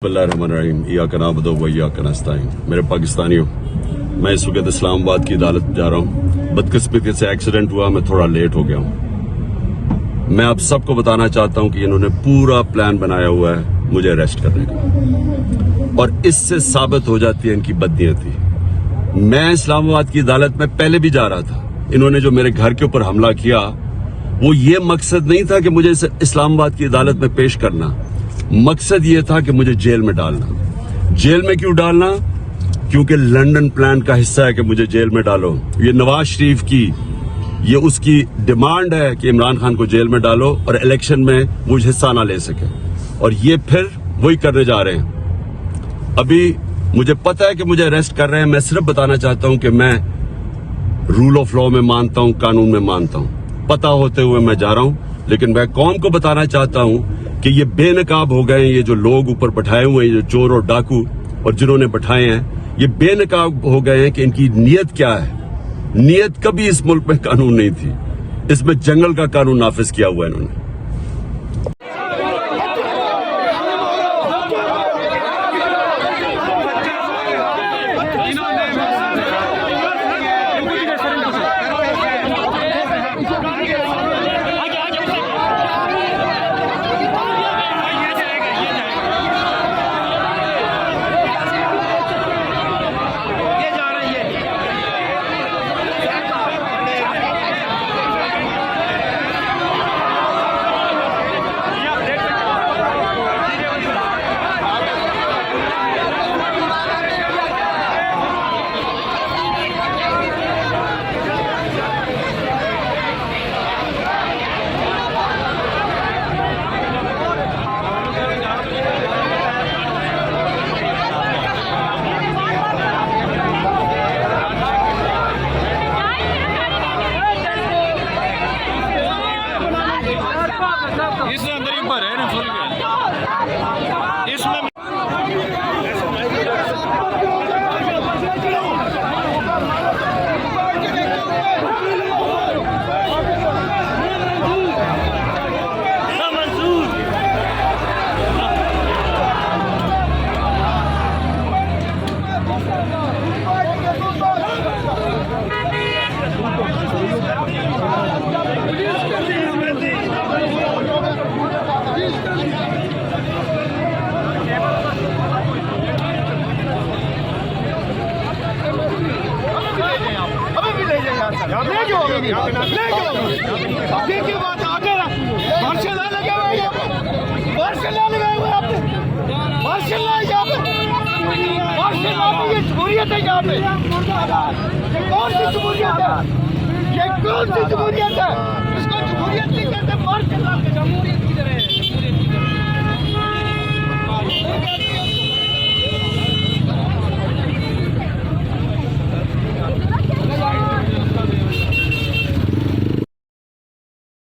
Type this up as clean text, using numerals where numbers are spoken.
मेरे पाकिस्तानियों, मैं इस वक्त इस्लामाबाद की अदालत जा रहा हूँ। बदकिस्मती से एक्सीडेंट हुआ, मैं थोड़ा लेट हो गया हूँ। मैं आप सबको बताना चाहता हूँ कि इन्होंने पूरा प्लान बनाया हुआ है मुझे अरेस्ट करने का, और इससे साबित हो जाती है इनकी बदनीयती। मैं इस्लामाबाद की अदालत में पहले भी जा रहा था। इन्होंने जो मेरे घर के ऊपर हमला किया, वो ये मकसद नहीं था कि मुझे इस्लामाबाद की अदालत में पेश करना। मकसद ये था कि मुझे जेल में डालना। जेल में क्यों डालना? क्योंकि लंदन प्लान का हिस्सा है कि मुझे जेल में डालो। ये नवाज शरीफ की, ये उसकी डिमांड है कि इमरान खान को जेल में डालो और इलेक्शन में वो हिस्सा ना ले सके, और ये फिर वही करने जा रहे हैं। अभी मुझे पता है कि मुझे अरेस्ट कर रहे हैं। मैं सिर्फ बताना चाहता हूं कि मैं रूल ऑफ लॉ में मानता हूं, कानून में मानता हूं। पता होते हुए मैं जा रहा हूं, लेकिन मैं कौम को बताना चाहता हूं कि ये बेनकाब हो गए हैं। ये जो लोग ऊपर बैठाए हुए हैं, ये जो चोर और डाकू और जिन्होंने बैठाए हैं, ये बेनकाब हो गए हैं कि इनकी नीयत क्या है। नीयत कभी इस मुल्क में कानून नहीं थी। इसमें जंगल का कानून नाफिज किया हुआ है इन्होंने। इसके अंदर ही भरे ना फुल गया इसमें। ले जाओ देखिए बात आगे मार्शल लगे हुए हैं, मार्शल लगे हुए हैं, मार्शल यहाँ पे, मार्शल ये जमहूरियत है। यहाँ पे ये कौन सी जमहूरियत है? ये कौन सी जमहूरियत है? इसको जमहूरियत नहीं कहते, मार्शल जमहूरियत।